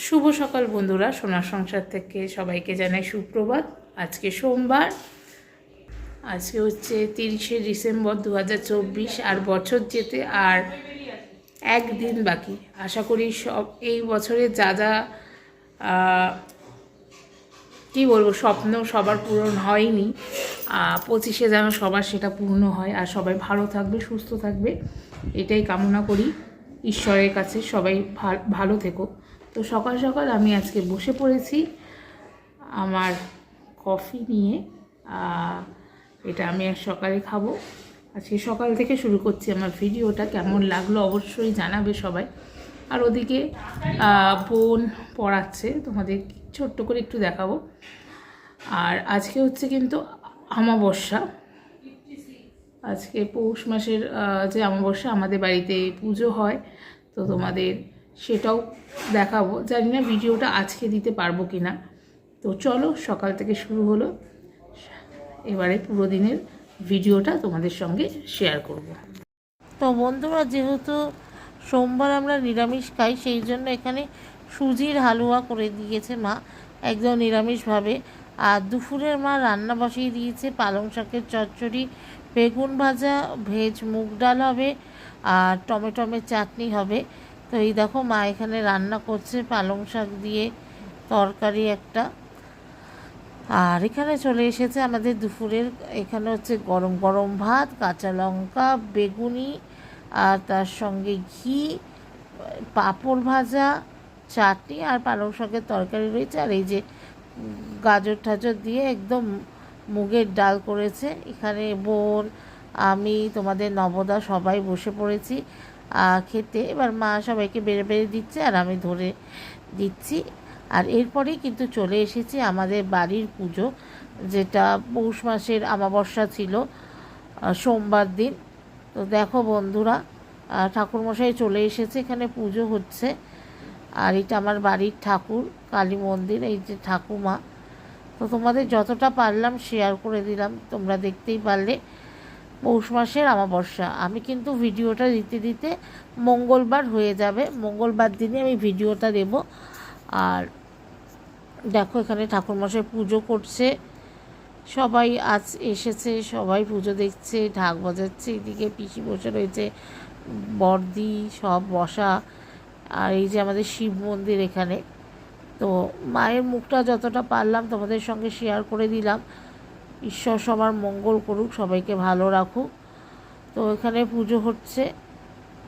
শুভ সকাল বন্ধুরা, সোনার সংসার থেকে সবাইকে জানাই সুপ্রভাত। আজকে সোমবার, আজকে হচ্ছে 30শে ডিসেম্বর 2024। আর বছর যেতে আর একদিন বাকি। আশা করি সব এই বছরে যা যা কী বলবো স্বপ্ন সবার পূরণ হয়নি, 25শে যেন সবার সেটা পূর্ণ হয় আর সবাই ভালো থাকবে, সুস্থ থাকবে, এটাই কামনা করি ঈশ্বরের কাছে। সবাই ভালো থেকো। তো সকাল সকাল আমি আজকে বসে পড়েছি আমার কফি নিয়ে। এটা আমি আর সকালে খাবো। আজকে সকাল থেকে শুরু করছি আমার ভিডিওটা। কেমন লাগলো অবশ্যই জানাবে সবাই। আর ওদিকে বোন পড়াচ্ছে, তোমাদের ছোট্ট করে একটু দেখাবো। আর আজকে হচ্ছে কিন্তু অমাবস্যা। আজকে পৌষ মাসের যে অমাবস্যা, আমাদের বাড়িতে পুজো হয়, তো তোমাদের সেটাও দেখাবো। জানি না ভিডিওটা আজকে দিতে পারবো কি না। তো চলো, সকাল থেকে শুরু হলো, এবারে পুরো দিনের ভিডিওটা তোমাদের সঙ্গে শেয়ার করব। তো বন্ধুরা, যেহেতু সোমবার আমরা নিরামিষ খাই, সেই জন্য এখানে সুজির হালুয়া করে দিয়েছে মা, একদম নিরামিষভাবে। আর দুপুরের মা রান্না বসিয়ে দিয়েছে পালং শাকের চচ্চড়ি, বেগুন ভাজা, ভেজ মুগ ডাল হবে, আর টমেটোমের চাটনি হবে। তো এই দেখো মা এখানে রান্না করছে পালং শাক দিয়ে তরকারি একটা। আর এখানে চলে এসেছে আমাদের দুপুরের, এখানে হচ্ছে গরম গরম ভাত, কাঁচা লঙ্কা, বেগুনি, আর তার সঙ্গে ঘি, পাঁপড় ভাজা, চাটনি আর পালং শাকের তরকারি রয়েছে। আর এই যে গাজর টাজর দিয়ে একদম মুগের ডাল করেছে। এখানে বোন, আমি, তোমাদের নবদা সবাই বসে পড়েছি খেতে। এবার মা সবাইকে বেড়ে বেড়ে দিচ্ছে আর আমি ধরে দিচ্ছি। আর এরপরেই কিন্তু চলে এসেছি আমাদের বাড়ির পুজো, যেটা পৌষ মাসের অমাবস্যা ছিল সোমবার দিন। তো দেখো বন্ধুরা, ঠাকুরমশাই চলে এসেছে, এখানে পুজো হচ্ছে। আর এটা আমার বাড়ির ঠাকুর, কালী মন্দির, এই যে ঠাকুমা। তো তোমাদের যতটা পারলাম শেয়ার করে দিলাম, তোমরা দেখতেই পারলে। পৌষ মাসের অমাবস্যা, আমি কিন্তু ভিডিওটা দিতে দিতে মঙ্গলবার হয়ে যাবে, মঙ্গলবার দিনে আমি ভিডিওটা দেব। আর দেখো এখানে ঠাকুরমশাই পুজো করছে, সবাই আজ এসেছে, সবাই পুজো দেখছে, ঢাক বাজাচ্ছে। এদিকে পিসি বসে রয়েছে, বর্দি সব বসা। আর এই যে আমাদের শিব মন্দির এখানে। তো মায়ের মুখটা যতটা পারলাম তোমাদের সঙ্গে শেয়ার করে দিলাম। ঈশ্বর সবার মঙ্গল করুক, সবাইকে ভালো রাখুক। তো এখানে পুজো হচ্ছে,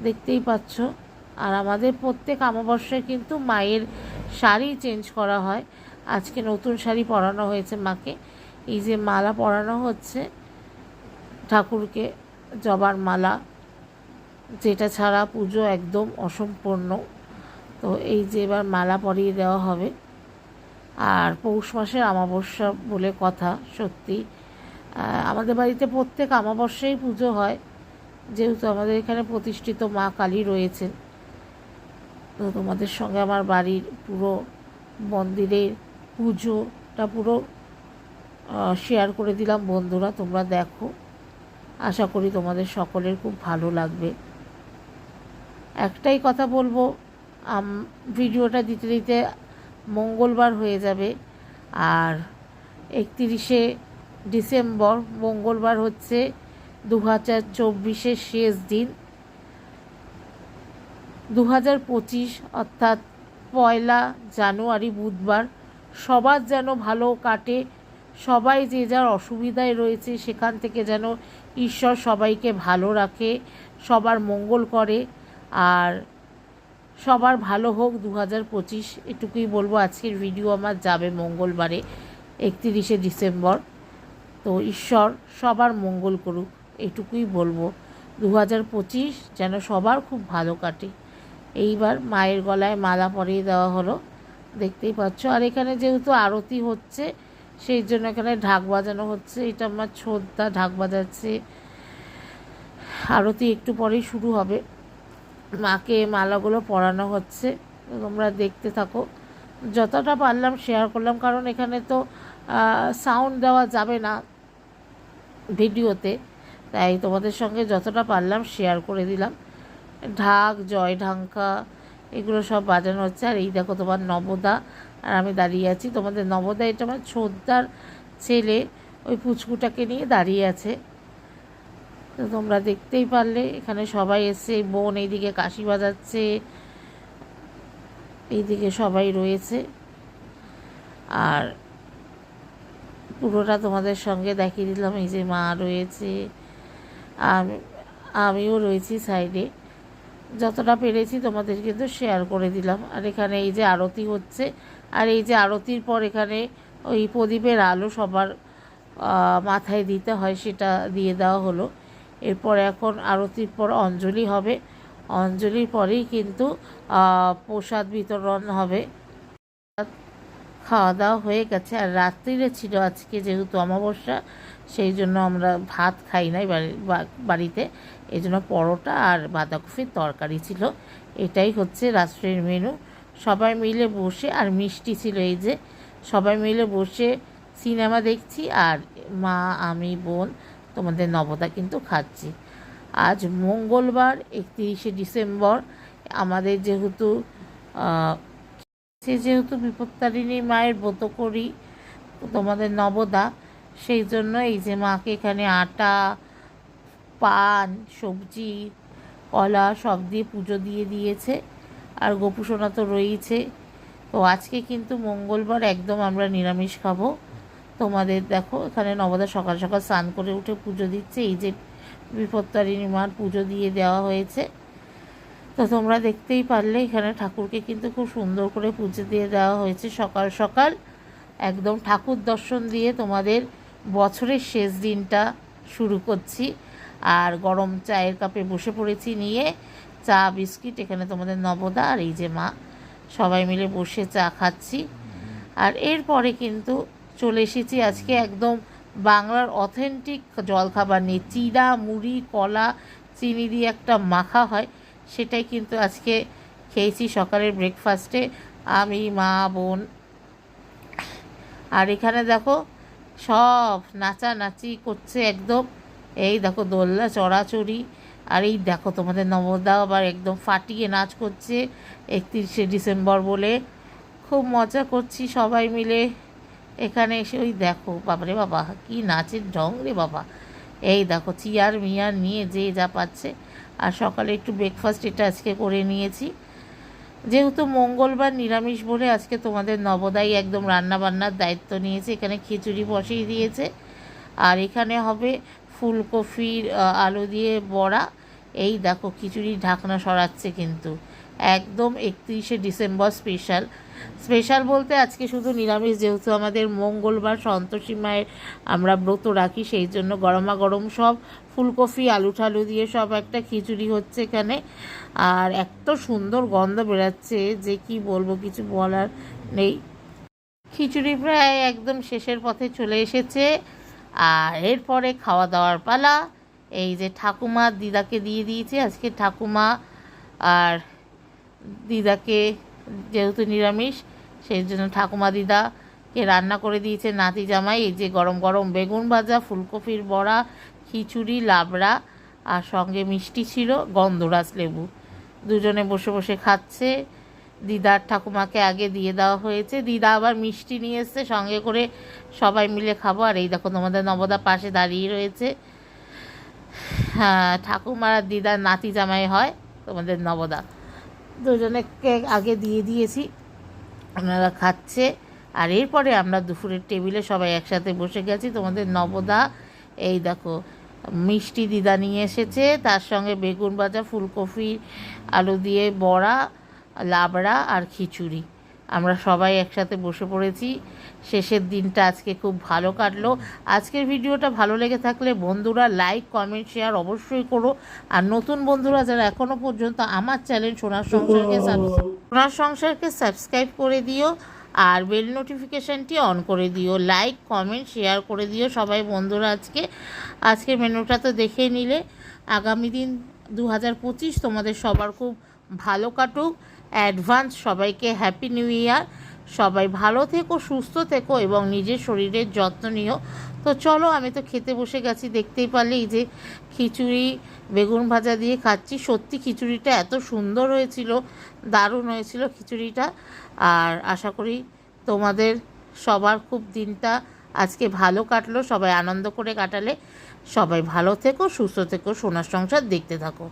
দেখতেই পাচ্ছ। আর আমাদের প্রত্যেক অমাবস্যায় কিন্তু মায়ের শাড়ি চেঞ্জ করা হয়। আজকে নতুন শাড়ি পরানো হয়েছে মাকে। এই যে মালা পরানো হচ্ছে ঠাকুরকে, জবার মালা, যেটা ছাড়া পুজো একদম অসম্পূর্ণ। তো এই যে এবার মালা পরিয়ে দেওয়া হবে। আর পৌষ মাসের অমাবস্যা বলে কথা, সত্যি আমাদের বাড়িতে প্রত্যেক অমাবস্যায় পুজো হয়, যেহেতু আমাদের এখানে প্রতিষ্ঠিত মা কালী রয়েছেন। তো তোমাদের সঙ্গে আমার বাড়ির পুরো মন্দিরের পুজোটা পুরো শেয়ার করে দিলাম বন্ধুরা, তোমরা দেখো। আশা করি তোমাদের সকলের খুব ভালো লাগবে। একটাই কথা বলবো, ভিডিওটা দিতে দিতে মঙ্গলবার হয়ে যাবে। আর 31শে ডিসেম্বর মঙ্গলবার হচ্ছে 2024-এর শেষ দিন। 2025 অর্থাৎ 1 জানুয়ারি বুধবার সবার যেন ভালো কাটে। সবাই যে যার অসুবিধায় রয়েছে সেখান থেকে যেন ঈশ্বর সবাইকে ভালো রাখে, সবার মঙ্গল করে। আর সবার ভালো হোক 2025, এটুকুই বলবো। আজকের ভিডিও আমার যাবে মঙ্গলবারে 31শে ডিসেম্বর। তো ঈশ্বর সবার মঙ্গল করুক, এটুকুই বলবো। 2025 যেন সবার খুব ভালো কাটে। এইবার মায়ের গলায় মালা পরিয়ে দেওয়া হলো, দেখতেই পাচ্ছ। আর এখানে যেহেতু আরতি হচ্ছে, সেই জন্য এখানে ঢাক বাজানো হচ্ছে। এটা আমার ছোটদা ঢাক বাজাচ্ছে। আরতি একটু পরেই শুরু হবে। মাকে মালাগুলো পরানো হচ্ছে, তোমরা দেখতে থাকো। যতটা পারলাম শেয়ার করলাম, কারণ এখানে তো সাউন্ড দেওয়া যাবে না ভিডিওতে, তাই তোমাদের সঙ্গে যতটা পারলাম শেয়ার করে দিলাম। ঢাক, জয় ঢাঙ্কা, এগুলো সব বাজানো হচ্ছে। আর এই দেখো তোমার নবদা আর আমি দাঁড়িয়ে আছি। তোমাদের নবদা এটা আমার ছোটদার ছেলে, ওই পুচকুটাকে নিয়ে দাঁড়িয়ে আছে। তো তোমরা দেখতেই পারলে এখানে সবাই এসে, বোন এইদিকে কাশি বাজাচ্ছে, এইদিকে সবাই রয়েছে। আর পুরোটা তোমাদের সঙ্গে দেখিয়ে দিলাম। এই যে মা রয়েছে, আমিও রয়েছি সাইডে, যতটা পেরেছি তোমাদের কিন্তু শেয়ার করে দিলাম। আর এখানে এই যে আরতি হচ্ছে, আর এই যে আরতির পর এখানে ওই প্রদীপের আলো সবার মাথায় দিতে হয়, সেটা দিয়ে দেওয়া হলো। এরপর এখন আরতির পর অঞ্জলি হবে, অঞ্জলির পরেই কিন্তু প্রসাদ বিতরণ হবে। খাওয়া দাওয়া হয়ে গেছে। আর রাত্রিরে ছিল আজকে যেহেতু অমাবস্যা, সেই জন্য আমরা ভাত খাই নাই বাড়িতে, এই জন্য পরোটা আর বাঁধাকপির তরকারি ছিল। এটাই হচ্ছে রাত্রের মেনু। সবাই মিলে বসে, আর মিষ্টি ছিল। এই যে সবাই মিলে বসে সিনেমা দেখছি, আর মা, আমি, বোন, তোমাদের নবদা কিন্তু খাচ্ছি। আজ মঙ্গলবার 31শে ডিসেম্বর। আমাদের যেহেতু বিপত্তারিণী মায়ের ব্রত করি তোমাদের নবদা, সেই জন্য এই যে মাকে এখানে আটা, পান, সবজি, কলা সব দিয়ে পুজো দিয়ে দিয়েছে। আর গোপুসোনা তো রয়েছে। তো আজকে কিন্তু মঙ্গলবার, একদম আমরা নিরামিষ খাবো। তোমাদের দেখো এখানে নবদা সকাল সকাল স্নান করে উঠে পুজো দিচ্ছে। এই যে বিপত্তারিণী মার পুজো দিয়ে দেওয়া হয়েছে। তো তোমরা দেখতেই পারলে এখানে ঠাকুরকে কিন্তু খুব সুন্দর করে পুজো দিয়ে দেওয়া হয়েছে। সকাল সকাল একদম ঠাকুর দর্শন দিয়ে তোমাদের বছরের শেষ দিনটা শুরু করছি। আর গরম চায়ের কাপে বসে পড়েছি নিয়ে, চা বিস্কিট। এখানে তোমাদের নবদা আর এই যে মা সবাই মিলে বসে চা খাচ্ছি। আর এরপরে কিন্তু চলে এসেছি আজকে একদম বাংলার অথেন্টিক জলখাবার নিয়ে। চিড়া, মুড়ি, কলা, চিনি দিয়ে একটা মাখা হয়, সেটাই কিন্তু আজকে খেয়েছি সকালের ব্রেকফাস্টে আমি, মা, বোন। আর এখানে দেখো সব নাচানাচি করছে একদম। এই দেখো দোলনা চড়াচড়ি। আর এই দেখো তোমাদের নবদা আবার একদম ফাটিয়ে নাচ করছে 31শে ডিসেম্বর বলে। খুব মজা করছি সবাই মিলে এখানে এসে। ওই দেখো বাবারে বাবা, কি নাচের ঢং রে বাবা। এই দেখো চেয়ার মিয়ার নিয়ে যে যা পাচ্ছে। আর সকালে একটু ব্রেকফাস্ট এটা আজকে করে নিয়েছি। যেহেতু মঙ্গলবার নিরামিষ বলে আজকে তোমাদের নবদাই একদম রান্নাবান্নার দায়িত্ব নিয়েছে। এখানে খিচুড়ি বসিয়ে দিয়েছে, আর এখানে হবে ফুলকপির আলু দিয়ে বড়া। এই দেখো খিচুড়ির ঢাকনা সরাচ্ছে কিন্তু একদম 31শে ডিসেম্বর স্পেশাল বলতে আজকে শুধু নিরামিষ, যেহেতু আমাদের মঙ্গলবার সন্তোষী মায়ের আমরা ব্রত রাখি, সেই জন্য গরমা গরম সব ফুলকপি আলু ঠালু দিয়ে সব একটা খিচুড়ি হচ্ছে এখানে। আর এত সুন্দর গন্ধ বেরাচ্ছে যে কি বলবো, কিছু বলার নেই। খিচুড়ি প্রায় একদম শেষের পথে চলে এসেছে। আর এরপরে খাওয়া দাওয়ার পালা। এই যে ঠাকুমা দিদাকে দিয়ে দিয়েছে আজকে। ঠাকুমা আর দিদাকে যেহেতু নিরামিষ, সেই জন্য ঠাকুমা দিদাকে রান্না করে দিয়েছে নাতি জামাই। এই যে গরম গরম বেগুন ভাজা, ফুলকপির বড়া, খিচুড়ি, লাবড়া, আর সঙ্গে মিষ্টি ছিল, গন্ধরাজ লেবু। দুজনে বসে বসে খাচ্ছে। দিদার ঠাকুমাকে আগে দিয়ে দেওয়া হয়েছে, দিদা আবার মিষ্টি নিয়ে এসছে সঙ্গে করে, সবাই মিলে খাবো। আর এই দেখো তোমাদের নবদা পাশে দাঁড়িয়ে রয়েছে। হ্যাঁ, ঠাকুমা আর দিদার নাতি জামাই হয় তোমাদের নবদা। দুজনেকে আগে দিয়ে দিয়েছি, ওনারা খাচ্ছে। আর এরপরে আমরা দুপুরের টেবিলে সবাই একসাথে বসে গেছি। তোমাদের নবদা এই দেখো মিষ্টি দিদা নিয়ে এসেছে, তার সঙ্গে বেগুন ভাজা, ফুলকপি আলু দিয়ে বড়া, লাবড়া আর খিচুড়ি। আমরা সবাই একসাথে বসে পড়েছি। শেষের দিনটা আজকে খুব ভালো কাটলো। আজকের ভিডিওটা ভালো লেগে থাকলে বন্ধুরা লাইক, কমেন্ট, শেয়ার অবশ্যই করো। আর নতুন বন্ধুরা যারা এখনও পর্যন্ত আমার চ্যানেল সোনার সংসারকে সাবস্ক্রাইব করে দিও, আর বেল নোটিফিকেশানটি অন করে দিও। লাইক, কমেন্ট, শেয়ার করে দিও সবাই বন্ধুরা। আজকের মেনুটা তো দেখে নিলে। আগামী দিন 2025 তোমাদের সবার খুব ভালো কাটুক। অ্যাডভান্স সবাইকে হ্যাপি নিউ ইয়ার। সবাই ভালো থেকো, সুস্থ থেকো এবং নিজের শরীরের যত্ন নিও। তো চলো, আমি তো খেতে বসে গেছি, দেখতেই পারলে এই যে খিচুড়ি বেগুন ভাজা দিয়ে খাচ্ছি। সত্যি খিচুড়িটা এত সুন্দর হয়েছিল, দারুণ হয়েছিল খিচুড়িটা। আর আশা করি তোমাদের সবার খুব দিনটা আজকে ভালো কাটলো, সবাই আনন্দ করে কাটালে। সবাই ভালো থেকো, সুস্থ থেকো, সোনার সংসার দেখতে থাকো।